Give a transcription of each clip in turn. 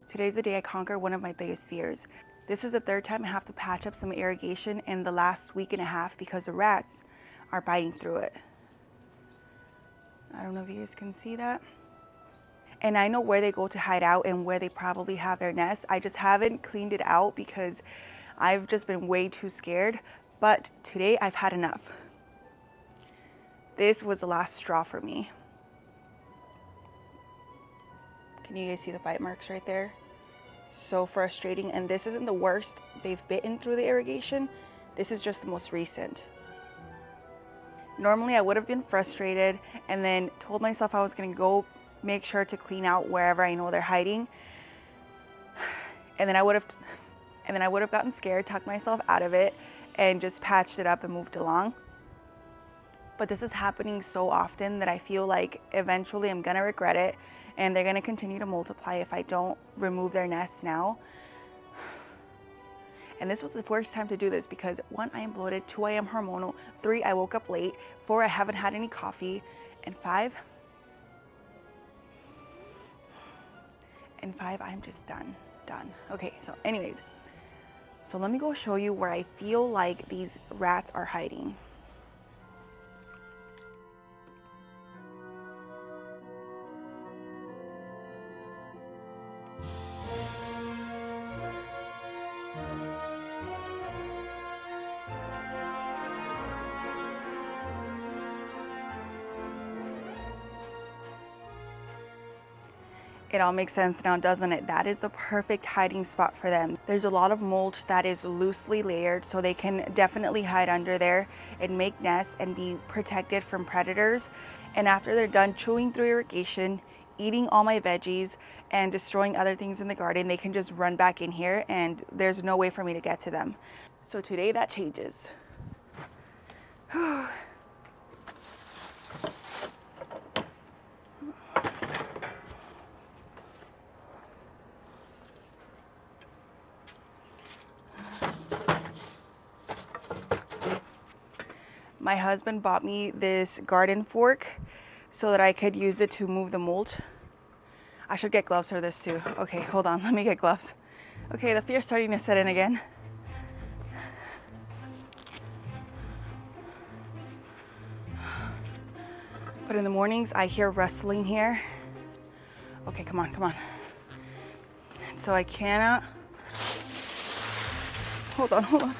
Today's the day I conquer one of my biggest fears. This is the third time I have to patch up some irrigation in the last week and a half because the rats are biting through it. I don't know if you guys can see that. And I know where they go to hide out and where they probably have their nests. I just haven't cleaned it out because I've just been way too scared. But today I've had enough. This was the last straw for me. Can you guys see the bite marks right there? So frustrating. And this isn't the worst they've bitten through the irrigation. This is just the most recent. Normally I would have been frustrated and then told myself I was gonna go make sure to clean out wherever I know they're hiding. And then I would have gotten scared, tucked myself out of it, and just patched it up and moved along. But this is happening so often that I feel like eventually I'm gonna regret it and they're gonna continue to multiply if I don't remove their nests now. And this was the worst time to do this because 1, I am bloated, 2, I am hormonal, 3, I woke up late, 4, I haven't had any coffee, and 5, I'm just done. Okay, so anyways, so let me go show you where I feel like these rats are hiding. It all makes sense now, doesn't it? That is the perfect hiding spot for them. There's a lot of mulch that is loosely layered, so they can definitely hide under there and make nests and be protected from predators. And after they're done chewing through irrigation, eating all my veggies, and destroying other things in the garden, they can just run back in here and there's no way for me to get to them. So today that changes. My husband bought me this garden fork so that I could use it to move the mulch. I should get gloves for this too. Okay, hold on, let me get gloves. Okay, the fear's starting to set in again. But in the mornings, I hear rustling here. Okay, come on. So I cannot, hold on.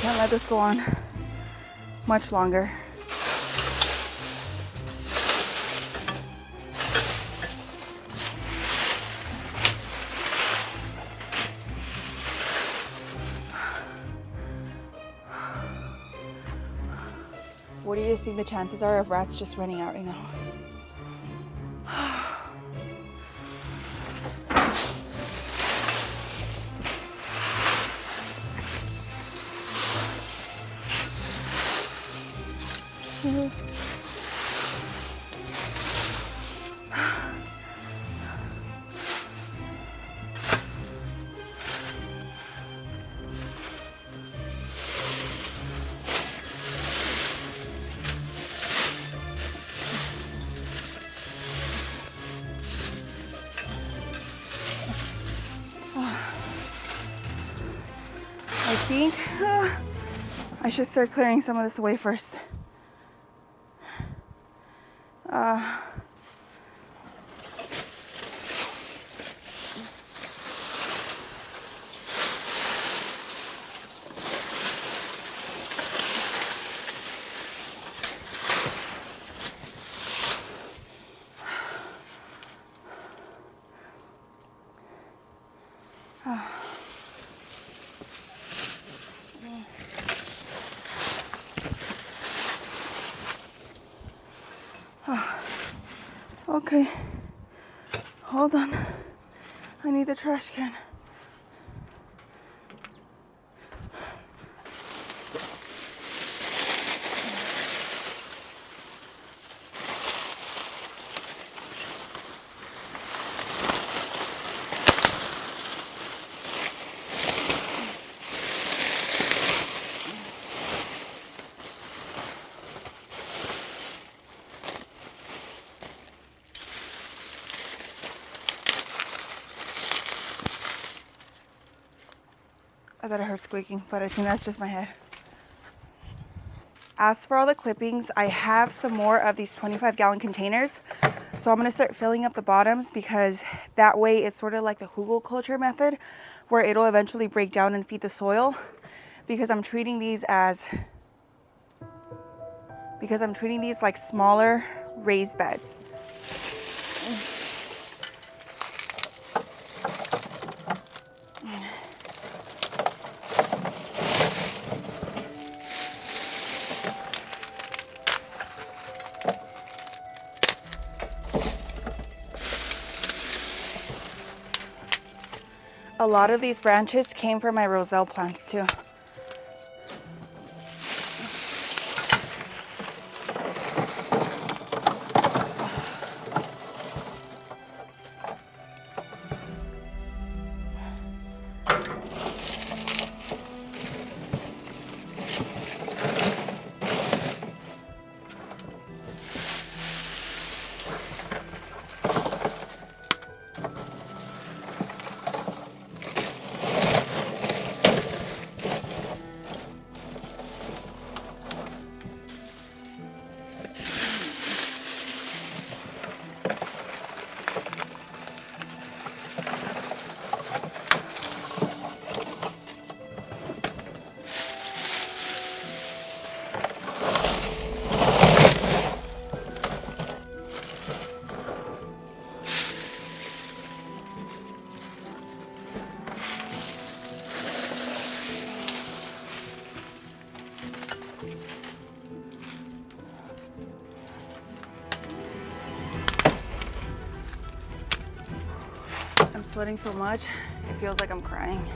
Can't let this go on much longer. What do you guys think the chances are of rats just running out right now? I think I should start clearing some of this away first. Okay, hold on. I need the trash can. I thought I heard squeaking, but I think that's just my head. As for all the clippings, I have some more of these 25-gallon containers. So I'm going to start filling up the bottoms, because that way it's sort of like the hugelkultur method, where it'll eventually break down and feed the soil, because I'm treating these like smaller raised beds. A lot of these branches came from my roselle plants too. I'm sweating so much, it feels like I'm crying.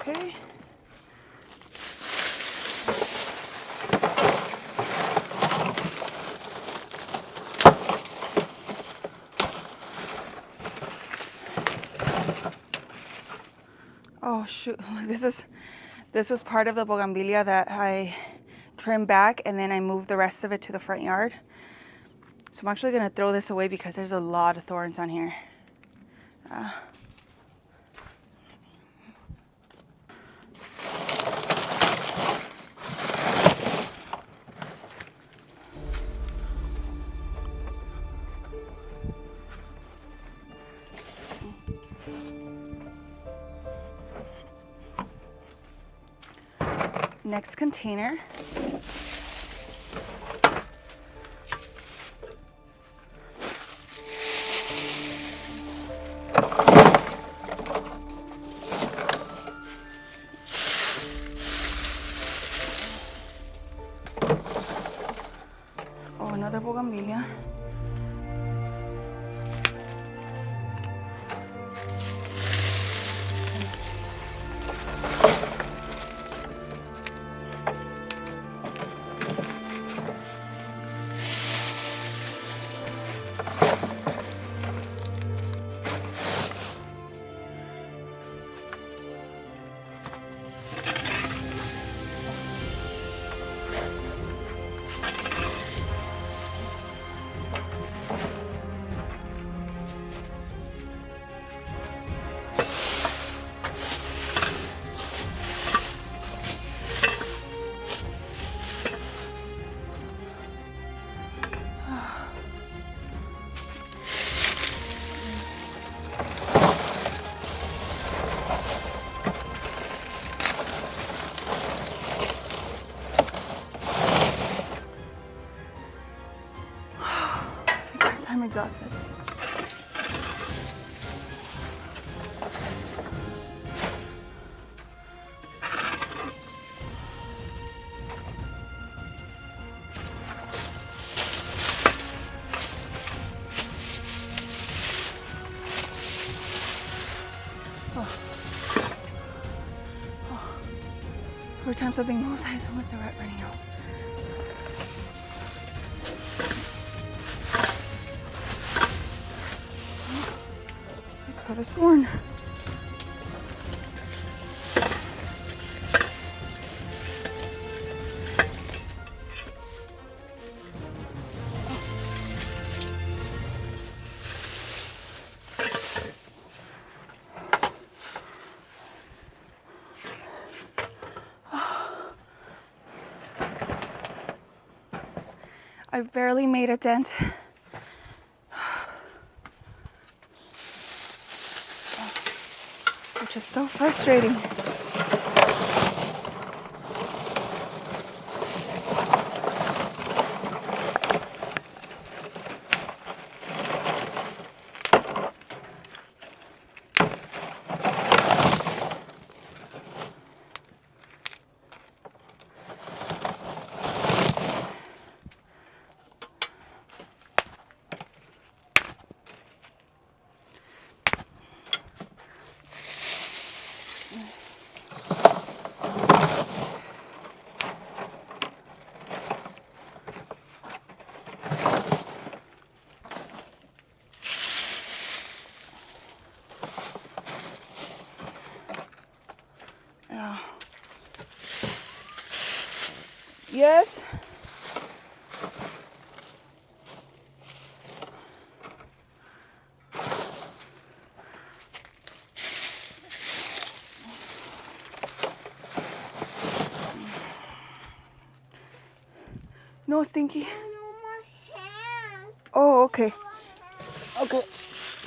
Okay. Oh shoot, this was part of the bougainvillea that I trimmed back, and then I moved the rest of it to the front yard. So I'm actually gonna throw this away because there's a lot of thorns on here. Next container. Oh, another bougainvillea. exhausted. Every time something moves, I assume it's a rat running out. I could have sworn. I've barely made a dent. Which is so frustrating. Yes? No, Stinky. Oh, okay. Okay,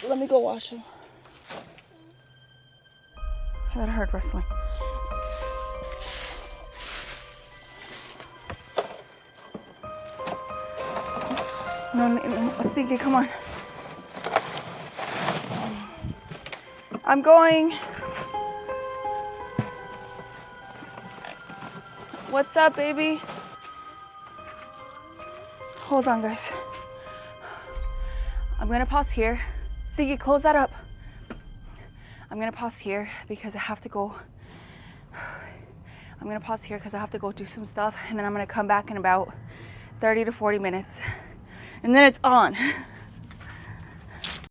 let me go wash them. That hurt wrestling. No, Stinky, come on. I'm going. What's up, baby? Hold on, guys. I'm gonna pause here. Stinky, close that up. I'm gonna pause here because I have to go. I'm gonna pause here because I have to go do some stuff, and then I'm gonna come back in about 30 to 40 minutes. And then it's on.